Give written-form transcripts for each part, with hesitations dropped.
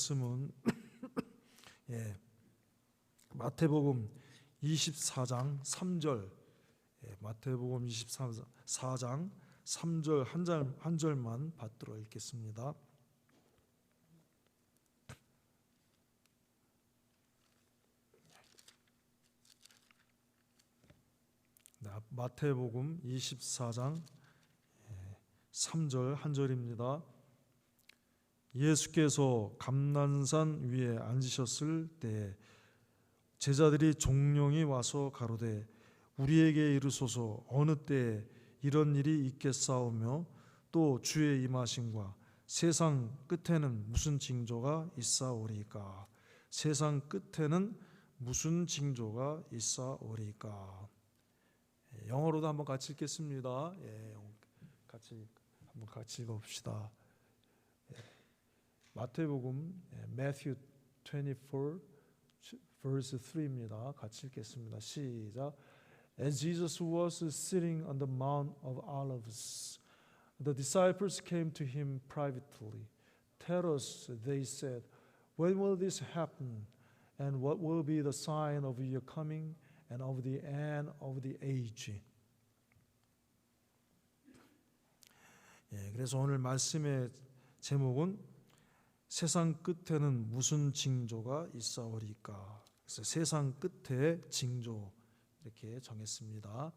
말씀은 마태복음 24장 3절, 마태복음 24장 3절 한 절만 받들어 읽겠습니다. 마태복음 24장 3절 한 절입니다. 예수께서 감난산 위에 앉으셨을 때 제자들이 종용이 와서 가로되 우리에게 이르소서 어느 때에 이런 일이 있겠사오며 또 주의 임하심과 세상 끝에는 무슨 징조가 있사오리까. 세상 끝에는 무슨 징조가 있사오리까. 영어로도 한번 같이 읽겠습니다. 같이 읽어봅시다. 마태복음 Matthew 24 verse 3입니다. 같이 읽겠습니다. 시작. As Jesus was sitting on the Mount of Olives, the disciples came to him privately. Tell us, they said, when will this happen? And what will be the sign of your coming and of the end of the age? 그래서 오늘 말씀의 제목은 세상 끝에는 무슨 징조가 있사오리까. 그래서 세상 끝의 징조 이렇게 정했습니다.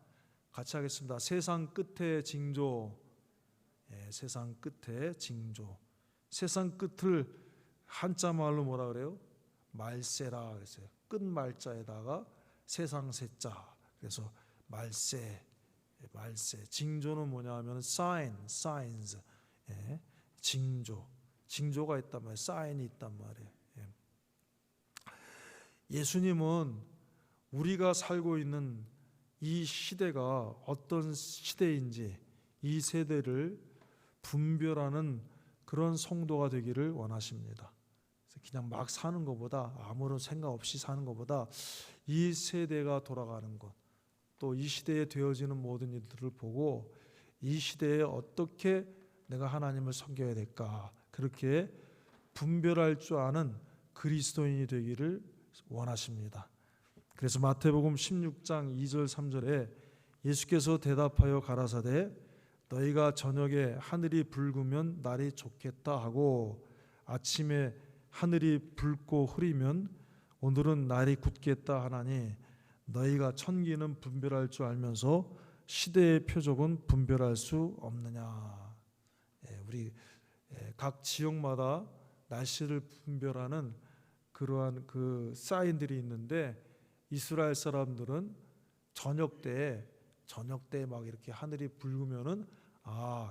같이 하겠습니다. 세상 끝의 징조. 세상 끝의 징조. 세상 끝을 한자 말로 뭐라 그래요? 말세라 그랬어요. 끝 말자에다가 세상 세자. 그래서 말세. 징조는 뭐냐면 signs. 징조. 징조가 있단 말이에요. 사인이 있단 말이에요. 예수님은 우리가 살고 있는 이 시대가 어떤 시대인지 이 세대를 분별하는 그런 성도가 되기를 원하십니다. 그냥 막 사는 것보다, 아무런 생각 없이 사는 것보다 이 세대가 돌아가는 것, 또 이 시대에 되어지는 모든 일들을 보고 이 시대에 어떻게 내가 하나님을 섬겨야 될까, 그렇게 분별할 줄 아는 그리스도인이 되기를 원하십니다. 그래서 마태복음 16장 2절 3절에 예수께서 대답하여 가라사대 너희가 저녁에 하늘이 붉으면 날이 좋겠다 하고 아침에 하늘이 붉고 흐리면 오늘은 날이 굳겠다 하나니 너희가 천기는 분별할 줄 알면서 시대의 표적은 분별할 수 없느냐. 우리 각 지역마다 날씨를 분별하는 그러한 그 사인들이 있는데 이스라엘 사람들은 저녁 때에 막 이렇게 하늘이 붉으면은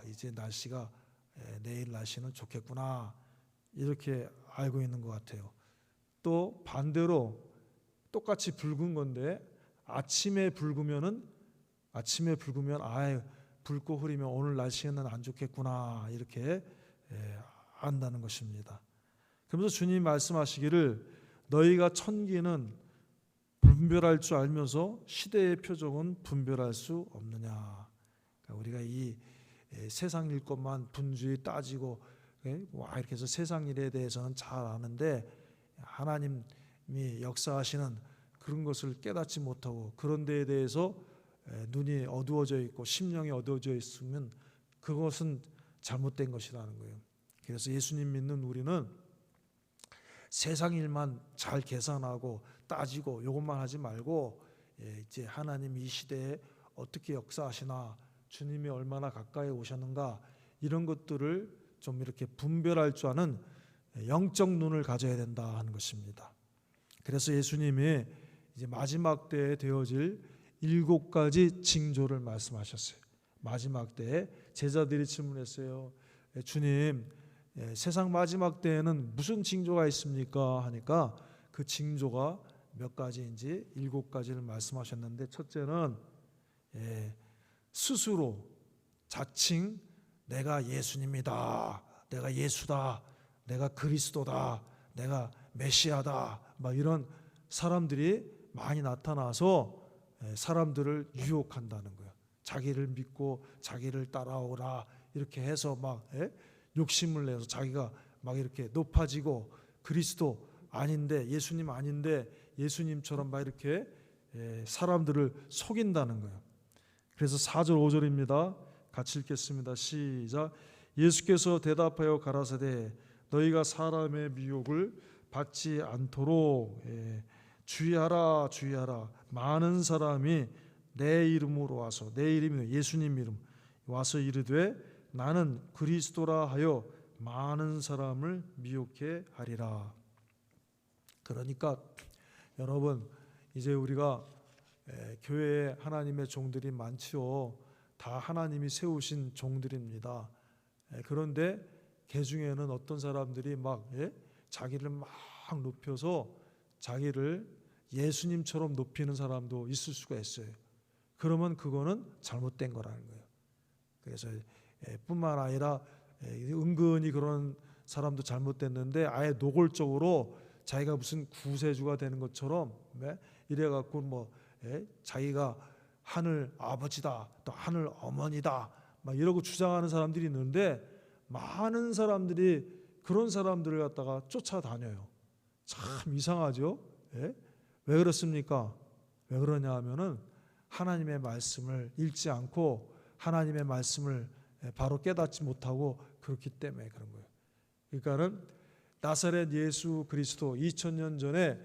이제 날씨가 내일 날씨는 좋겠구나 이렇게 알고 있는 것 같아요. 또 반대로 똑같이 붉은 건데 아침에 붉으면 붉고 흐리면 오늘 날씨는 안 좋겠구나 이렇게 안다는 것입니다. 그러면서 주님 말씀하시기를 너희가 천기는 분별할 줄 알면서 시대의 표적은 분별할 수 없느냐. 그러니까 우리가 이 세상 일 것만 분주히 따지고 이렇게 해서 세상 일에 대해서는 잘 아는데 하나님이 역사하시는 그런 것을 깨닫지 못하고 그런 데에 대해서 눈이 어두워져 있고 심령이 어두워져 있으면 그것은 잘못된 것이라는 거예요. 그래서 예수님 믿는 우리는 세상 일만 잘 계산하고 따지고 이것만 하지 말고 이제 하나님 이 시대에 어떻게 역사하시나, 주님이 얼마나 가까이 오셨는가, 이런 것들을 좀 이렇게 분별할 줄 아는 영적 눈을 가져야 된다 하는 것입니다. 그래서 예수님이 이제 마지막 때에 되어질 7가지 징조를 말씀하셨어요. 마지막 때에 제자들이 질문했어요. 주님, 세상 마지막 때에는 무슨 징조가 있습니까? 하니까 그 징조가 몇 가지인지 7가지를 말씀하셨는데, 첫째는 스스로 자칭 내가 예수님이다, 내가 예수다, 내가 그리스도다, 내가 메시아다, 막 이런 사람들이 많이 나타나서 사람들을 유혹한다는 거예요. 자기를 믿고 자기를 따라오라 이렇게 해서 막 욕심을 내서 자기가 막 이렇게 높아지고 그리스도 아닌데, 예수님 아닌데 예수님처럼 막 이렇게 사람들을 속인다는 거예요. 그래서 4절 5절입니다. 같이 읽겠습니다. 시작. 예수께서 대답하여 가라사대 너희가 사람의 미혹을 받지 않도록 주의하라 주의하라. 많은 사람이 내 이름으로 와서, 내 이름이 예수님 이름 와서 이르되 나는 그리스도라 하여 많은 사람을 미혹해 하리라. 그러니까 여러분, 이제 우리가 교회에 하나님의 종들이 많지요. 다 하나님이 세우신 종들입니다. 그런데 그 중에는 어떤 사람들이 막 자기를 막 높여서 자기를 예수님처럼 높이는 사람도 있을 수가 있어요. 그러면 그거는 잘못된 거라는 거예요. 그래서 뿐만 아니라 은근히 그런 사람도 잘못됐는데 아예 노골적으로 자기가 무슨 구세주가 되는 것처럼 이래갖고 뭐 자기가 하늘 아버지다, 또 하늘 어머니다 막 이러고 주장하는 사람들이 있는데 많은 사람들이 그런 사람들을 갖다가 쫓아다녀요. 참 이상하죠? 왜 그렇습니까? 왜 그러냐 하면은 하나님의 말씀을 읽지 않고 하나님의 말씀을 바로 깨닫지 못하고 그렇기 때문에 그런 거예요. 그러니까는 나사렛 예수 그리스도, 2000년 전에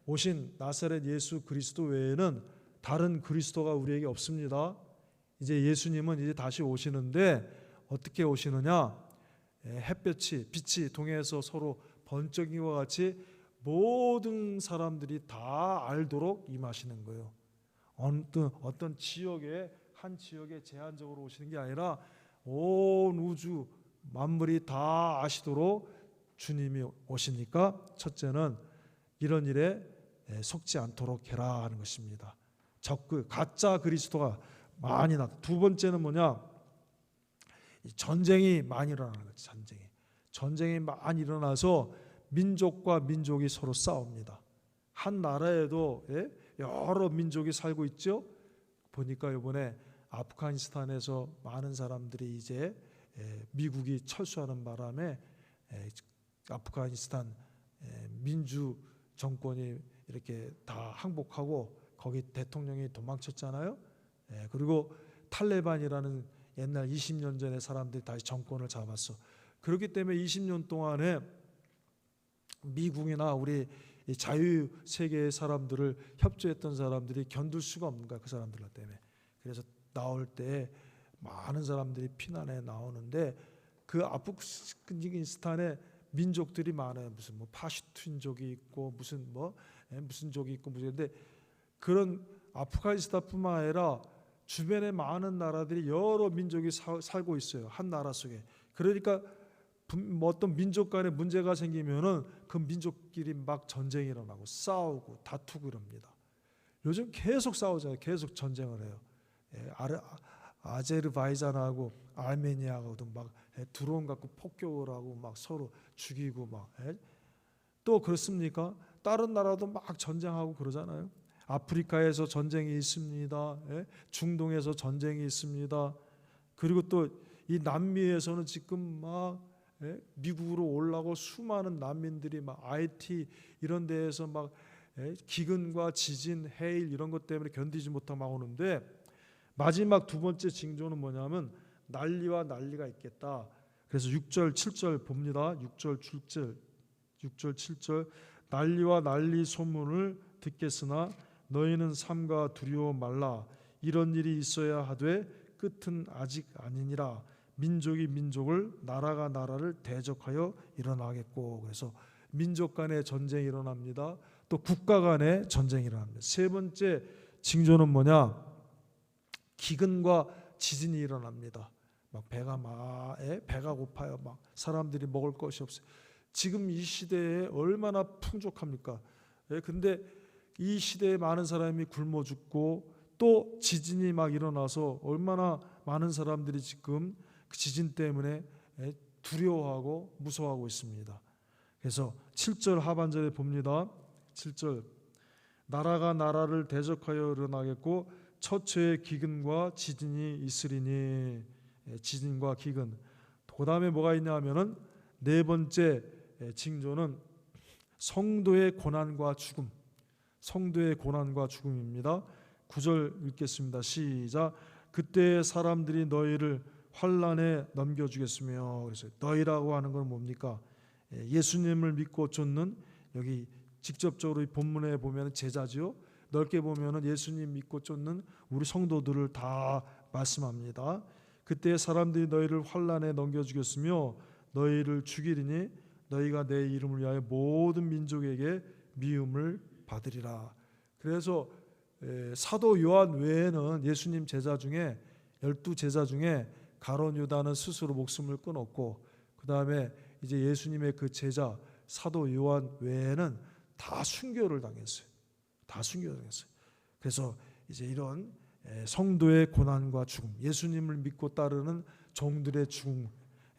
오신 나사렛 예수 그리스도 외에는 다른 그리스도가 우리에게 없습니다. 이제 예수님은 이제 다시 오시는데 어떻게 오시느냐? 빛이 동해에서 서로 번쩍인 것 같이 모든 사람들이 다 알도록 임하시는 거예요. 어떤 지역에, 한 지역에 제한적으로 오시는 게 아니라 온 우주 만물이 다 아시도록 주님이 오시니까 첫째는 이런 일에 속지 않도록 해라 하는 것입니다. 가짜 그리스도가 많이 나타. 두 번째는 뭐냐? 전쟁이 많이 일어나는 거지. 전쟁이 많이 일어나서 민족과 민족이 서로 싸웁니다. 한 나라에도 여러 민족이 살고 있죠. 보니까 이번에 아프가니스탄에서 많은 사람들이 이제 미국이 철수하는 바람에 아프가니스탄 민주 정권이 이렇게 다 항복하고 거기 대통령이 도망쳤잖아요. 그리고 탈레반이라는 옛날 20년 전에 사람들이 다시 정권을 잡았어. 그렇기 때문에 20년 동안에 미국이나 우리 자유 세계의 사람들을 협조했던 사람들이 견딜 수가 없는 거야, 그 사람들 때문에. 그래서 나올 때 많은 사람들이 피난해 나오는데 그 아프가니스탄에 민족들이 많아요. 무슨 뭐 파슈툰족이 있고 무슨 족이 있고 근데 그런 아프가니스탄뿐만 아니라 주변에 많은 나라들이 여러 민족이 살고 있어요. 한 나라 속에. 그러니까 어떤 민족 간에 문제가 생기면은 그 민족끼리 막 전쟁이 일어나고 싸우고 다투고 이럽니다. 요즘 계속 싸우잖아요. 계속 전쟁을 해요. 아제르바이잔하고 아르메니아하고도 막 드론 갖고 폭격을 하고 막 서로 죽이고 막. 또 그렇습니까? 다른 나라도 막 전쟁하고 그러잖아요. 아프리카에서 전쟁이 있습니다. 중동에서 전쟁이 있습니다. 그리고 또 이 남미에서는 지금 막 미국으로 올라고 수많은 난민들이 막 IT 이런 데에서 막 기근과 지진, 해일 이런 것 때문에 견디지 못하고 막 오는데 마지막 두 번째 징조는 뭐냐면 난리와 난리가 있겠다. 그래서 6절 7절 봅니다. 6절 7절 난리와 난리 소문을 듣겠으나 너희는 삼가 두려워 말라. 이런 일이 있어야 하되 끝은 아직 아니니라. 민족이 민족을, 나라가 나라를 대적하여 일어나겠고. 그래서 민족 간의 전쟁이 일어납니다. 또 국가 간의 전쟁이 일어납니다. 세 번째 징조는 뭐냐? 기근과 지진이 일어납니다. 막 배가 고파요. 막 사람들이 먹을 것이 없어요. 지금 이 시대에 얼마나 풍족합니까? 근데 이 시대에 많은 사람이 굶어 죽고 또 지진이 막 일어나서 얼마나 많은 사람들이 지금 그 지진 때문에 두려워하고 무서워하고 있습니다. 그래서 7절 하반절에 봅니다. 7절 나라가 나라를 대적하여 일어나겠고 처처의 기근과 지진이 있으리니. 지진과 기근. 그 다음에 뭐가 있냐 하면은 네 번째 징조는 성도의 고난과 죽음. 성도의 고난과 죽음입니다. 9절 읽겠습니다. 시작. 그때 사람들이 너희를 환난에 넘겨주겠으며. 그래서 너희라고 하는 건 뭡니까? 예수님을 믿고 쫓는, 여기 직접적으로 이 본문에 보면 제자지요. 넓게 보면은 예수님 믿고 쫓는 우리 성도들을 다 말씀합니다. 그때 사람들이 너희를 환난에 넘겨주겠으며 너희를 죽이리니 너희가 내 이름을 위하여 모든 민족에게 미움을 받으리라. 그래서 사도 요한 외에는 예수님 제자 중에 12제자 중에 가룟 유다는 스스로 목숨을 끊었고, 그 다음에 이제 예수님의 그 제자 사도 요한 외에는 다 순교를 당했어요. 다 순교를 당했어요. 그래서 이제 이런 성도의 고난과 죽음, 예수님을 믿고 따르는 종들의 죽음,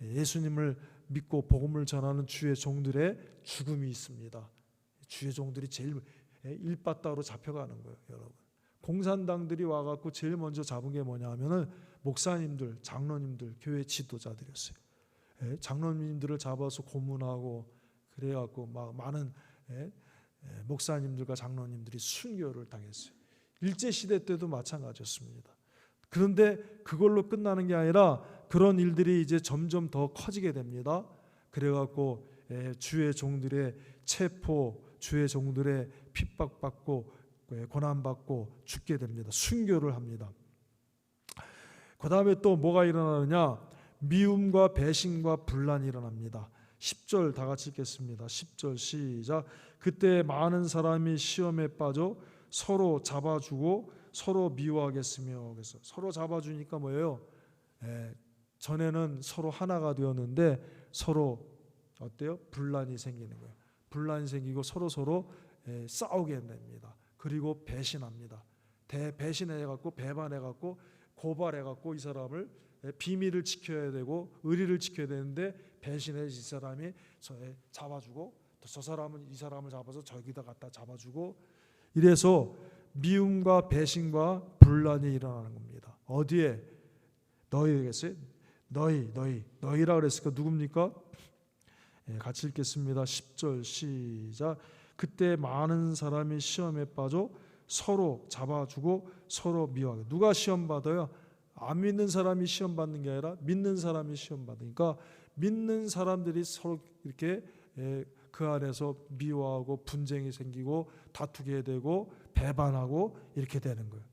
예수님을 믿고 복음을 전하는 주의 종들의 죽음이 있습니다. 주의 종들이 제일 일바따로 잡혀가는 거예요, 여러분. 공산당들이 와갖고 제일 먼저 잡은 게 뭐냐 하면은 목사님들, 장로님들, 교회 지도자들이었어요. 장로님들을 잡아서 고문하고 그래갖고 막 많은 목사님들과 장로님들이 순교를 당했어요. 일제시대 때도 마찬가지였습니다. 그런데 그걸로 끝나는 게 아니라 그런 일들이 이제 점점 더 커지게 됩니다. 그래갖고 주의 종들의 체포, 주의 종들의 핍박받고 고난받고 죽게 됩니다. 순교를 합니다. 그 다음에 또 뭐가 일어나느냐? 미움과 배신과 분란이 일어납니다. 10절 다 같이 읽겠습니다. 10절 시작. 그때 많은 사람이 시험에 빠져 서로 잡아주고 서로 미워하겠으며. 그래서 서로 잡아주니까 뭐예요? 전에는 서로 하나가 되었는데 서로 어때요? 분란이 생기는 거예요. 분란이 생기고 서로 싸우게 됩니다. 그리고 배신합니다. 배신해갖고 배반해갖고 고발해갖고 이 사람을 비밀을 지켜야 되고 의리를 지켜야 되는데 배신해 이 사람이 잡아주고 또 저 사람은 이 사람을 잡아서 저기다 갖다 잡아주고, 이래서 미움과 배신과 분란이 일어나는 겁니다. 어디에? 너희겠어요? 너희라 그랬으니까 누굽니까? 같이 읽겠습니다. 10절 시작. 그때 많은 사람이 시험에 빠져 서로 잡아주고 서로 미워하게. 누가 시험 받아요? 안 믿는 사람이 시험 받는 게 아니라 믿는 사람이 시험 받으니까 믿는 사람들이 서로 이렇게 그 안에서 미워하고 분쟁이 생기고 다투게 되고 배반하고 이렇게 되는 거예요.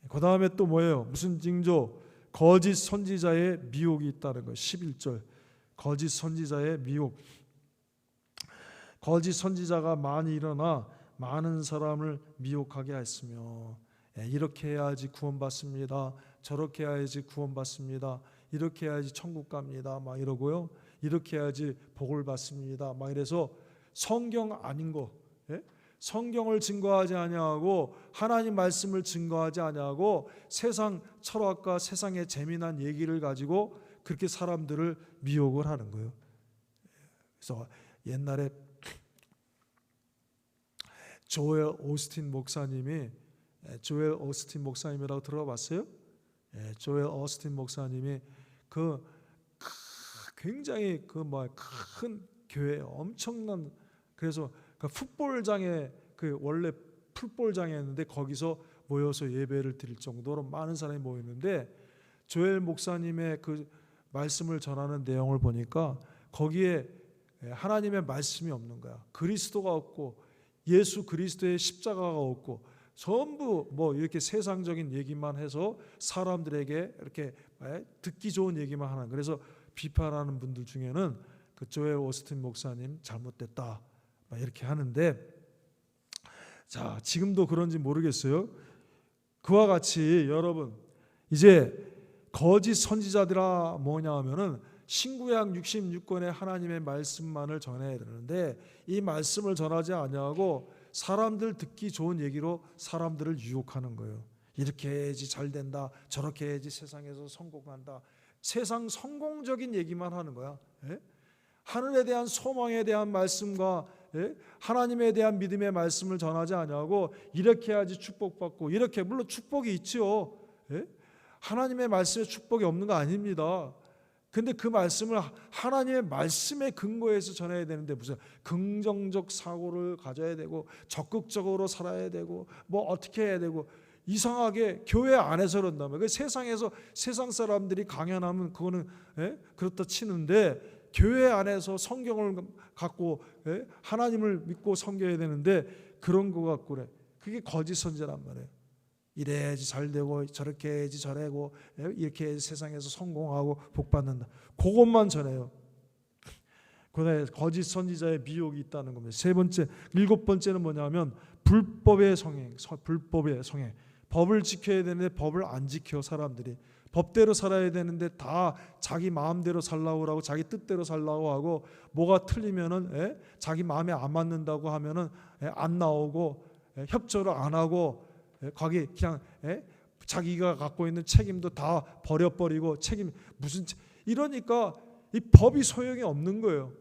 그 다음에 또 뭐예요? 무슨 징조? 거짓 선지자의 미혹이 있다는 거예요. 11절. 거짓 선지자의 미혹. 거짓 선지자가 많이 일어나 많은 사람을 미혹하게 했으며, 이렇게 해야지 구원받습니다. 저렇게 해야지 구원받습니다. 이렇게 해야지 천국 갑니다. 막 이러고요. 이렇게 해야지 복을 받습니다. 막 이래서 성경 아닌 거, 성경을 증거하지 아니하고 하나님 말씀을 증거하지 아니하고 세상 철학과 세상의 재미난 얘기를 가지고 그렇게 사람들을 미혹을 하는 거예요. 그래서 옛날에 조엘 오스틴 목사님이라고 들어봤어요? 조엘 오스틴 목사님이 그 굉장히 큰 교회 엄청난, 그래서 그 풋볼장에 원래 풋볼장이었는데 거기서 모여서 예배를 드릴 정도로 많은 사람이 모였는데, 조엘 목사님의 그 말씀을 전하는 내용을 보니까 거기에 하나님의 말씀이 없는 거야. 그리스도가 없고 예수 그리스도의 십자가가 없고 전부 이렇게 세상적인 얘기만 해서 사람들에게 이렇게 듣기 좋은 얘기만 하는. 그래서 비판하는 분들 중에는 그 조엘 오스틴 목사님 잘못됐다 이렇게 하는데, 자, 지금도 그런지 모르겠어요. 그와 같이 여러분, 이제 거짓 선지자들아 뭐냐 하면은 신구약 66권의 하나님의 말씀만을 전해야 되는데 이 말씀을 전하지 아니하고 사람들 듣기 좋은 얘기로 사람들을 유혹하는 거예요. 이렇게 해야지 잘 된다, 저렇게 해야지 세상에서 성공한다. 세상 성공적인 얘기만 하는 거야. 하늘에 대한 소망에 대한 말씀과 하나님에 대한 믿음의 말씀을 전하지 아니하고 이렇게 해야지 축복받고, 이렇게, 물론 축복이 있죠. 하나님의 말씀에 축복이 없는 거 아닙니다. 근데 그 말씀을 하나님의 말씀에 근거해서 전해야 되는데 무슨 긍정적 사고를 가져야 되고 적극적으로 살아야 되고 뭐 어떻게 해야 되고 이상하게 교회 안에서 그런다면 그 세상에서 세상 사람들이 강연하면 그거는 그렇다 치는데 교회 안에서 성경을 갖고 하나님을 믿고 섬겨야 되는데 그런 거 갖고 그래. 그게 거짓 선지란 말이에요. 이래야지 잘 되고 저렇게 해야지 저래고 이렇게 해야지 세상에서 성공하고 복 받는다. 그것만 전해요. 그다음에 거짓 선지자의 미혹이 있다는 겁니다. 세 번째, 일곱 번째는 뭐냐면 불법의 성행. 불법의 성행. 법을 지켜야 되는데 법을 안 지켜 사람들이. 법대로 살아야 되는데 다 자기 마음대로 살라고 하고 자기 뜻대로 살라고 하고 뭐가 틀리면은 자기 마음에 안 맞는다고 하면은 안 나오고 협조를 안 하고 거기 그냥 자기가 갖고 있는 책임도 다 버려버리고 책임 무슨 이러니까 이 법이 소용이 없는 거예요.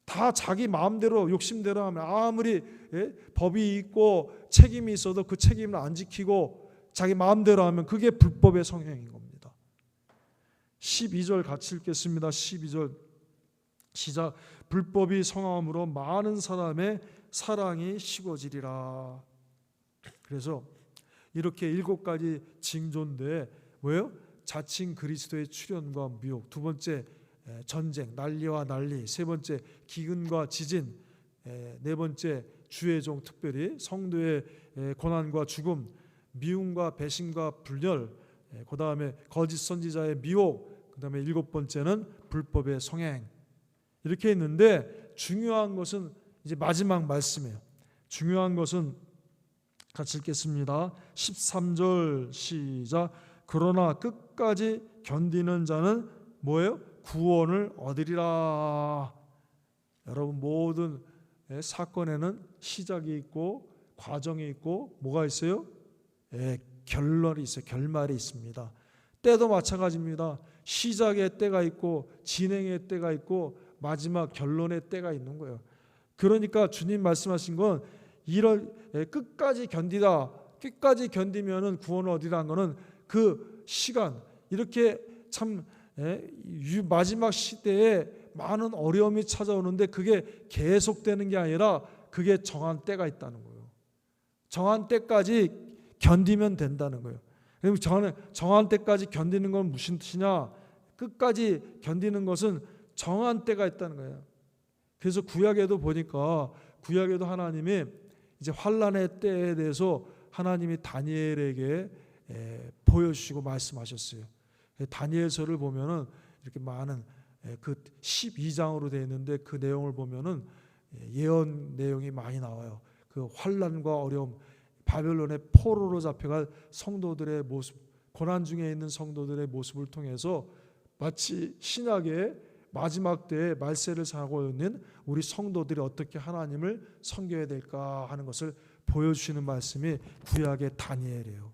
다 자기 마음대로 욕심대로 하면 아무리 법이 있고 책임이 있어도 그 책임을 안 지키고 자기 마음대로 하면 그게 불법의 성행인 겁니다. 12절 같이 읽겠습니다. 12절 시작. 불법이 성함으로 많은 사람의 사랑이 식어지리라. 그래서 이렇게 7가지 징조인데 뭐예요? 자칭 그리스도의 출현과 미혹. 두 번째 전쟁, 난리와 난리. 세 번째 기근과 지진. 네 번째 주의 종 특별히 성도의 고난과 죽음. 미움과 배신과 분열. 그 다음에 거짓 선지자의 미혹. 그 다음에 7번째는 불법의 성행. 이렇게 있는데 중요한 것은 이제 마지막 말씀이에요. 중요한 것은 같이 읽겠습니다. 13절 시작. 그러나 끝까지 견디는 자는 뭐예요? 구원을 얻으리라. 여러분 모든 사건에는 시작이 있고 과정이 있고 뭐가 있어요? 결론이 있어요. 결말이 있습니다. 때도 마찬가지입니다. 시작의 때가 있고 진행의 때가 있고 마지막 결론의 때가 있는 거예요. 그러니까 주님 말씀하신 건 이런 끝까지 견디다. 끝까지 견디면은 구원을 얻으라는 거는 그 시간 이렇게 참 마지막 시대에 많은 어려움이 찾아오는데 그게 계속되는 게 아니라 그게 정한 때가 있다는 거예요. 정한 때까지 견디면 된다는 거예요. 그럼 정한 때까지 견디는 건 무슨 뜻이냐? 끝까지 견디는 것은 정한 때가 있다는 거예요. 그래서 구약에도 보니까 구약에도 하나님이 이제 환란의 때에 대해서 하나님이 다니엘에게 보여주시고 말씀하셨어요. 다니엘서를 보면은 이렇게 많은 그 12장으로 되어 있는데 그 내용을 보면은 예언 내용이 많이 나와요. 그 환란과 어려움, 바벨론의 포로로 잡혀갈 성도들의 모습, 고난 중에 있는 성도들의 모습을 통해서 마치 신약의 마지막 때에 말세를 사고 있는 우리 성도들이 어떻게 하나님을 섬겨야 될까 하는 것을 보여주시는 말씀이 구약의 다니엘이에요.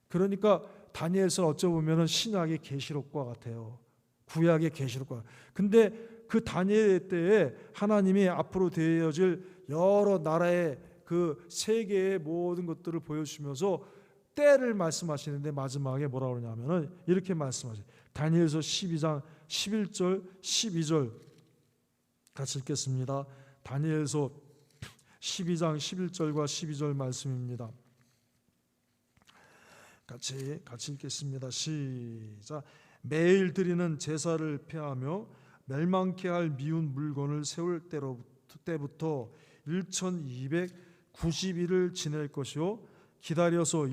그러니까 다니엘서 어쩌보면 신약의 계시록과 같아요. 구약의 계시록과. 근데 그 다니엘 때에 하나님이 앞으로 되어질 여러 나라의 그 세계의 모든 것들을 보여주시면서 때를 말씀하시는데 마지막에 뭐라고 그러냐면은 이렇게 말씀하세요. 다니엘서 12장 11절 12절 같이 읽겠습니다. 다니엘서 12장 11절과 12절 말씀입니다. 같이 읽겠습니다. 시작. 매일 드리는 제사를 폐하며 멸망케 할 미운 물건을 세울 때부터 1290일을 지낼 것이요 기다려서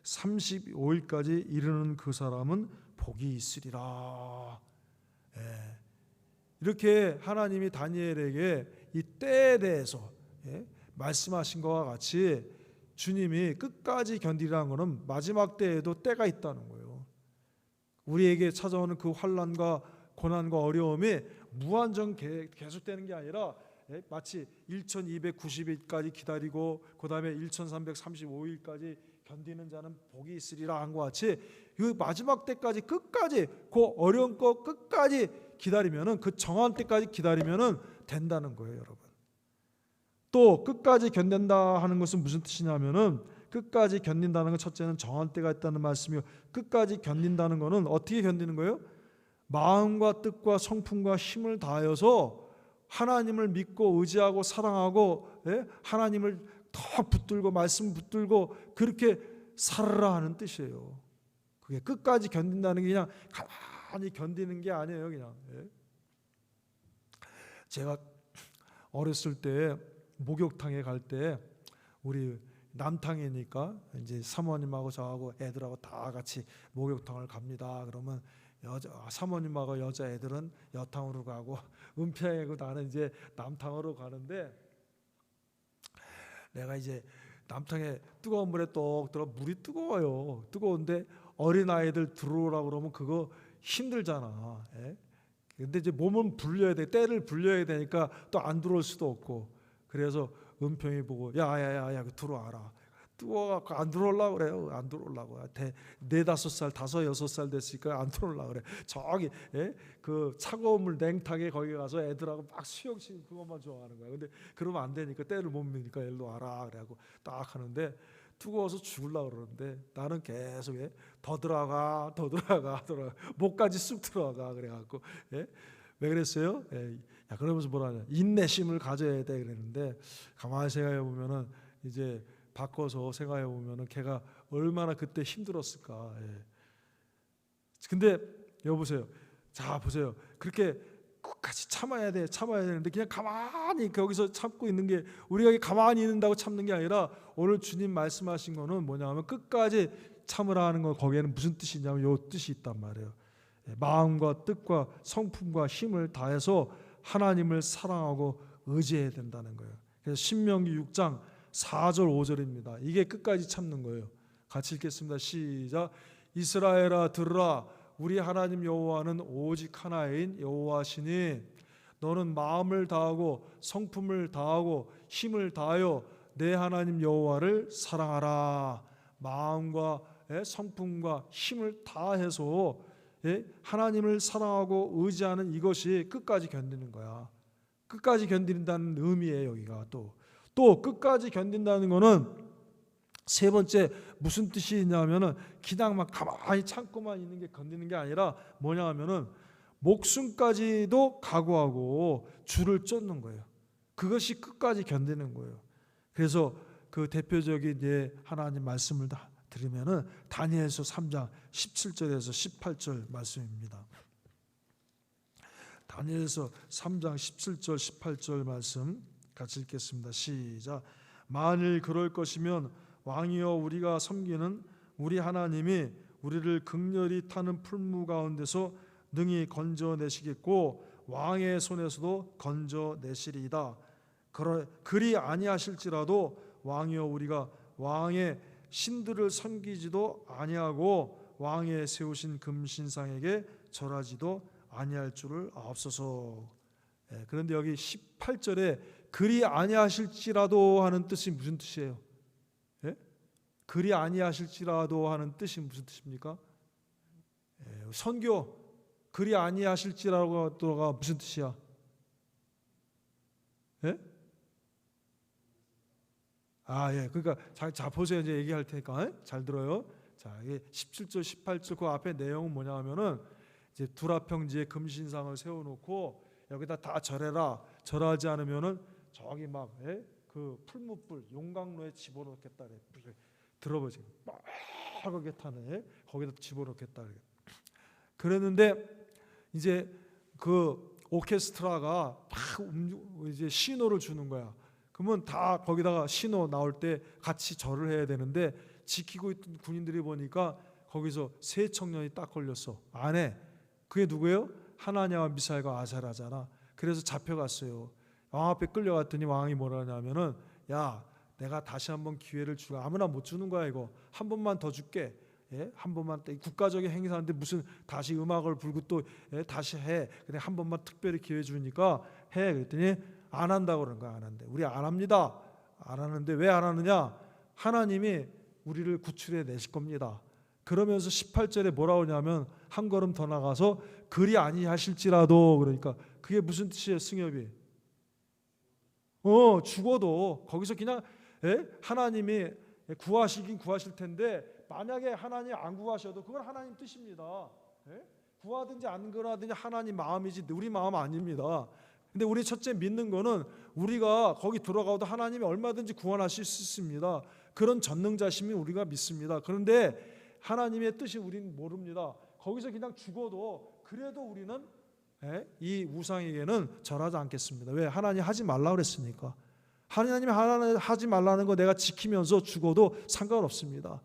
1335일까지 이르는 그 사람은 복이 있으리라. 이렇게 하나님이 다니엘에게 이 때에 대해서 말씀하신 것과 같이 주님이 끝까지 견디라는 것은 마지막 때에도 때가 있다는 거예요. 우리에게 찾아오는 그 환난과 고난과 어려움이 무한정 계속되는 게 아니라 마치 1290일까지 기다리고 그 다음에 1335일까지 견디는 자는 복이 있으리라 한 것 같이 그 마지막 때까지 끝까지 그 어려운 거 끝까지 기다리면은 그 정한 때까지 기다리면은 된다는 거예요, 여러분. 또 끝까지 견딘다 하는 것은 무슨 뜻이냐면은 끝까지 견딘다는 건 첫째는 정한 때가 있다는 말씀이요. 끝까지 견딘다는 것은 어떻게 견디는 거예요? 마음과 뜻과 성품과 힘을 다하여서 하나님을 믿고 의지하고 사랑하고 하나님을 더 붙들고 말씀 붙들고 그렇게 살아라 하는 뜻이에요. 그게 끝까지 견딘다는 게 그냥 가만히 견디는 게 아니에요. 그냥 제가 어렸을 때 목욕탕에 갈 때 우리 남탕이니까 이제 사모님하고 저하고 애들하고 다 같이 목욕탕을 갑니다. 그러면 사모님하고 여자 애들은 여탕으로 가고 은평이고 나는 이제 남탕으로 가는데 내가 이제 남탕에 뜨거운 물에 똑 들어 물이 뜨거워요. 뜨거운데 어린 아이들 들어오라고 그러면 그거 힘들잖아. 근데 이제 몸은 불려야 돼. 때를 불려야 되니까 또 안 들어올 수도 없고. 그래서 은평이 보고 야야야야 들어와라. 뜨거워갖고 안 들어오려고 그래요. 안 들어오려고. 4-5살 5-6살 됐으니까 안 들어오려고 그래. 저기 그 차가운 물 냉탕에 거기 가서 애들하고 막 수영식 그것만 좋아하는 거야. 근데 그러면 안 되니까 때를 못 미니까 일로 와라 그래갖고 딱 하는데 뜨거워서 죽으려고 그러는데 나는 계속 더 들어가 목까지 쑥 들어가 그래갖고 왜 그랬어요? 야, 그러면서 뭐라냐 인내심을 가져야 돼 그랬는데 가만히 생각해 보면은 이제 바꿔서 생각해 보면은 걔가 얼마나 그때 힘들었을까. 근데 여보세요. 자 보세요. 그렇게 끝까지 참아야 되는데 그냥 가만히 거기서 참고 있는 게 우리가 가만히 있는다고 참는 게 아니라 오늘 주님 말씀하신 거는 뭐냐면 끝까지 참으라 하는 거 거기에는 무슨 뜻이냐면 요 뜻이 있단 말이에요. 마음과 뜻과 성품과 힘을 다해서 하나님을 사랑하고 의지해야 된다는 거예요. 그래서 신명기 6장 4절 5절입니다. 이게 끝까지 참는 거예요. 같이 읽겠습니다. 시작. 이스라엘아 들으라. 우리 하나님 여호와는 오직 하나인 여호와시니 너는 마음을 다하고 성품을 다하고 힘을 다하여 내 하나님 여호와를 사랑하라. 마음과 성품과 힘을 다해서 하나님을 사랑하고 의지하는 이것이 끝까지 견디는 거야. 끝까지 견딘다는 의미예요. 여기가 또 끝까지 견딘다는 거는 세 번째 무슨 뜻이 있냐면은 그냥 막 가만히 참고만 있는 게 견디는 게 아니라 뭐냐 하면은 목숨까지도 각오하고 줄을 쫓는 거예요. 그것이 끝까지 견디는 거예요. 그래서 그 대표적인 하나님 말씀을 다 들으면은 다니엘서 3장 17절에서 18절 말씀입니다. 다니엘서 3장 17절 18절 말씀 같이 읽겠습니다. 시작. 만일 그럴 것이면 왕이여 우리가 섬기는 우리 하나님이 우리를 극렬히 타는 풀무 가운데서 능히 건져내시겠고 왕의 손에서도 건져내시리이다. 그리 아니하실지라도 왕이여 우리가 왕의 신들을 섬기지도 아니하고 왕의 세우신 금신상에게 절하지도 아니할 줄을 아옵소서. 그런데 여기 18절에 그리 아니하실지라도 하는 뜻이 무슨 뜻이에요? 그리 아니하실지라도 하는 뜻이 무슨 뜻입니까? 선교 그리 아니하실지라도가 무슨 뜻이야? 그러니까 자 보세요. 이제 얘기할 테니까 잘 들어요. 자, 이게 17절, 18절 그 앞에 내용은 뭐냐면은 이제 두라평지에 금신상을 세워놓고 여기다 다 절해라. 절하지 않으면은 저기 막 그 풀무불 용광로에 집어넣겠다 그래. 들어보세요. 빨갛게 타네. 거기다 집어넣겠다 그래. 그랬는데 이제 그 오케스트라가 막 이제 신호를 주는 거야. 그러면 다 거기다가 신호 나올 때 같이 절을 해야 되는데 지키고 있던 군인들이 보니까 거기서 세 청년이 딱 걸렸어. 안에 그게 누구예요? 하나냐와 미사엘과 아사라잖아. 그래서 잡혀갔어요. 왕 앞에 끌려갔더니 왕이 뭐라 하냐면은 야 내가 다시 한번 기회를 주고 아무나 못 주는 거야 이거. 한 번만 더 줄게. 한 번만 국가적인 행사인데 무슨 다시 음악을 불고 또 다시 해. 근데 한 번만 특별히 기회 주니까 해. 그랬더니 안 한다고 그런 거야. 안 한대. 우리 안 합니다. 안 하는데 왜 안 하느냐? 하나님이 우리를 구출해 내실 겁니다. 그러면서 18절에 뭐라고 하냐면 한 걸음 더 나가서 그리 아니하실지라도 그러니까 그게 무슨 뜻이에요? 승엽이 죽어도 거기서 그냥 하나님이 구하시긴 구하실 텐데 만약에 하나님 안 구하셔도 그건 하나님 뜻입니다. 구하든지 안 구하든지 하나님 마음이지 우리 마음 아닙니다. 근데 우리 첫째 믿는 거는 우리가 거기 들어가도 하나님이 얼마든지 구원하실 수 있습니다. 그런 전능자심이 우리가 믿습니다. 그런데 하나님의 뜻이 우리는 모릅니다. 거기서 그냥 죽어도 그래도 우리는 이 우상에게는 절하지 않겠습니다. 왜? 하나님 하지 말라 그랬으니까. 하나님이 하지 말라는 거 내가 지키면서 죽어도 상관없습니다.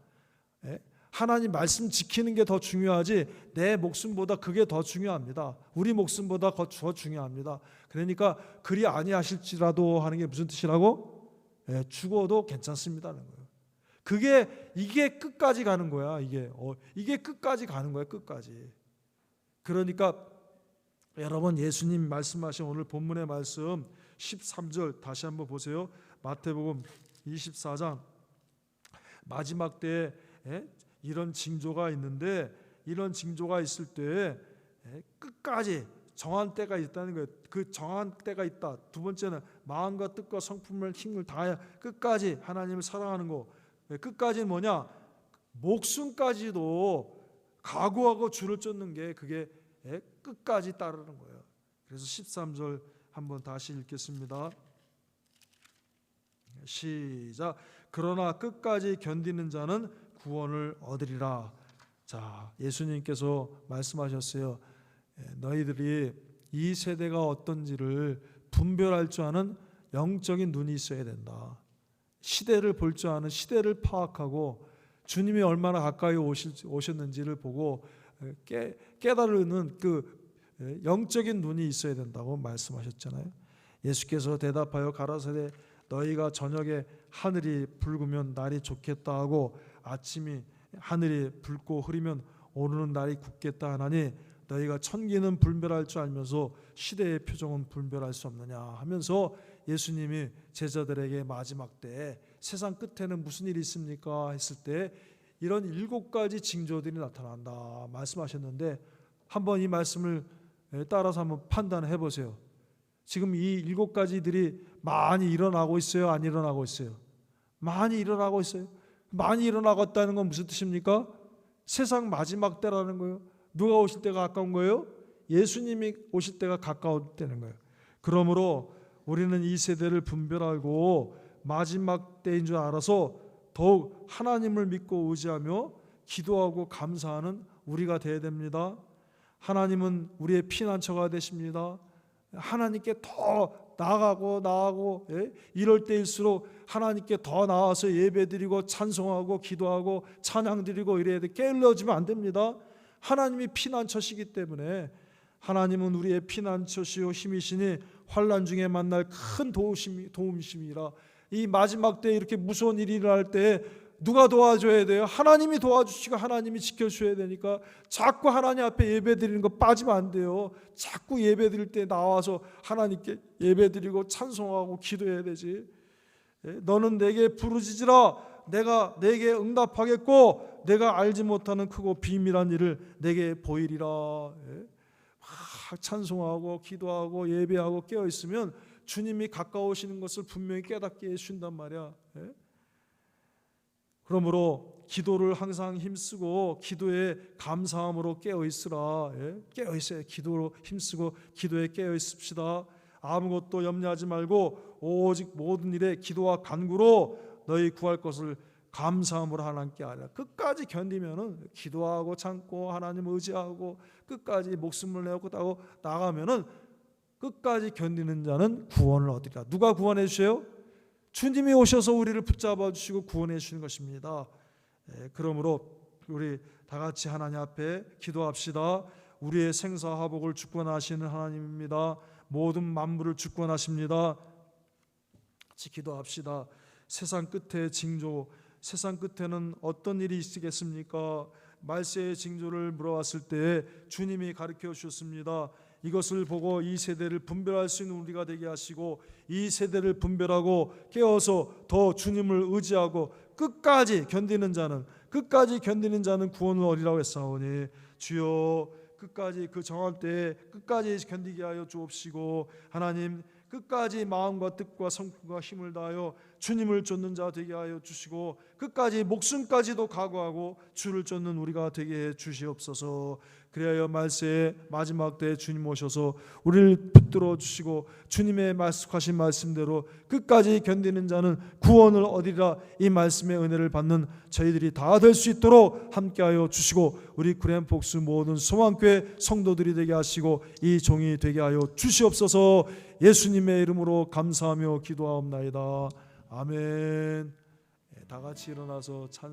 하나님 말씀 지키는 게 더 중요하지 내 목숨보다 그게 더 중요합니다. 우리 목숨보다 더 중요합니다. 그러니까 그리 아니하실지라도 하는 게 무슨 뜻이라고? 죽어도 괜찮습니다는 거예요. 이게 끝까지 가는 거야. 이게 끝까지 가는 거야. 끝까지. 그러니까 여러분 예수님 말씀하신 오늘 본문의 말씀 13절 다시 한번 보세요. 마태복음 24장 마지막 때에 이런 징조가 있는데 이런 징조가 있을 때 끝까지 정한 때가 있다는 거예요. 그 정한 때가 있다. 두 번째는 마음과 뜻과 성품을 힘을 다해 끝까지 하나님을 사랑하는 거. 끝까지는 뭐냐? 목숨까지도 각오하고 줄을 쫓는 게 그게 끝까지 따르는 거예요. 그래서 13절 한번 다시 읽겠습니다. 시작. 그러나 끝까지 견디는 자는 구원을 얻으리라. 자, 예수님께서 말씀하셨어요. 너희들이 이 세대가 어떤지를 분별할 줄 아는 영적인 눈이 있어야 된다. 시대를 볼 줄 아는 시대를 파악하고 주님이 얼마나 가까이 오셨는지를 보고 깨달는 그 영적인 눈이 있어야 된다고 말씀하셨잖아요. 예수께서 대답하여 가라사대 너희가 저녁에 하늘이 붉으면 날이 좋겠다 하고 아침이 하늘이 붉고 흐리면 오르는 날이 굳겠다 하나니 너희가 천기는 분별할 줄 알면서 시대의 표정은 분별할 수 없느냐 하면서 예수님이 제자들에게 마지막 때 세상 끝에는 무슨 일이 있습니까 했을 때 이런 7가지 징조들이 나타난다 말씀하셨는데 한번 이 말씀을 따라서 한번 판단해 보세요. 지금 이 7가지들이 많이 일어나고 있어요? 안 일어나고 있어요? 많이 일어나고 있어요. 많이 일어나고 있다는 건 무슨 뜻입니까? 세상 마지막 때라는 거예요. 누가 오실 때가 가까운 거예요? 예수님이 오실 때가 가까웠다는 거예요. 그러므로 우리는 이 세대를 분별하고 마지막 때인 줄 알아서 더욱 하나님을 믿고 의지하며 기도하고 감사하는 우리가 되어야 됩니다. 하나님은 우리의 피난처가 되십니다. 하나님께 더 나아가고 이럴 때일수록 하나님께 더 나아서 예배드리고 찬송하고 기도하고 찬양드리고 이래야 돼. 게을러지면 안 됩니다. 하나님이 피난처시기 때문에 하나님은 우리의 피난처시요 힘이시니 환난 중에 만날 큰 도움이심이라. 이 마지막 때 이렇게 무서운 일이 일어날 때 누가 도와줘야 돼요? 하나님이 도와주시고 하나님이 지켜주셔야 되니까 자꾸 하나님 앞에 예배드리는 거 빠지면 안 돼요. 자꾸 예배드릴 때 나와서 하나님께 예배드리고 찬송하고 기도해야 되지. 너는 내게 부르짖으라 내가 내게 응답하겠고 내가 알지 못하는 크고 비밀한 일을 내게 보이리라. 막 찬송하고 기도하고 예배하고 깨어있으면 주님이 가까우시는 것을 분명히 깨닫게 해준단 말이야. 그러므로 기도를 항상 힘쓰고 기도에 감사함으로 깨어있으라. 깨어있어야 기도로 힘쓰고 기도에 깨어있읍시다. 아무것도 염려하지 말고 오직 모든 일에 기도와 간구로 너희 구할 것을 감사함으로 하나님께 아뢰라. 끝까지 견디면은 기도하고 참고 하나님 의지하고 끝까지 목숨을 내고 나가면은 끝까지 견디는 자는 구원을 얻으리라. 누가 구원해 주세요? 주님이 오셔서 우리를 붙잡아 주시고 구원해 주시는 것입니다. 그러므로 우리 다 같이 하나님 앞에 기도합시다. 우리의 생사화복을 주권하시는 하나님입니다. 모든 만물을 주권하십니다. 같이 기도합시다. 세상 끝에 징조, 세상 끝에는 어떤 일이 있겠습니까? 말세의 징조를 물어봤을 때 주님이 가르쳐 주셨습니다. 이것을 보고 이 세대를 분별할 수 있는 우리가 되게 하시고 이 세대를 분별하고 깨어서 더 주님을 의지하고 끝까지 견디는 자는 구원을 얻으리라고 했사오니 주여 끝까지 그 정할 때에 끝까지 견디게 하여 주옵시고 하나님 끝까지 마음과 뜻과 성품과 힘을 다하여 주님을 쫓는 자 되게 하여 주시고 끝까지 목숨까지도 각오하고 주를 쫓는 우리가 되게 해 주시옵소서. 그리하여 말세의 마지막 때에 주님 오셔서 우리를 붙들어 주시고 주님의 말씀하신 말씀대로 끝까지 견디는 자는 구원을 얻으리라, 이 말씀의 은혜를 받는 저희들이 다 될 수 있도록 함께하여 주시고 우리 그랜폭스 모든 소망교회 성도들이 되게 하시고 이 종이 되게 하여 주시옵소서. 예수님의 이름으로 감사하며 기도하옵나이다. 아멘. 다 같이 일어나서 찬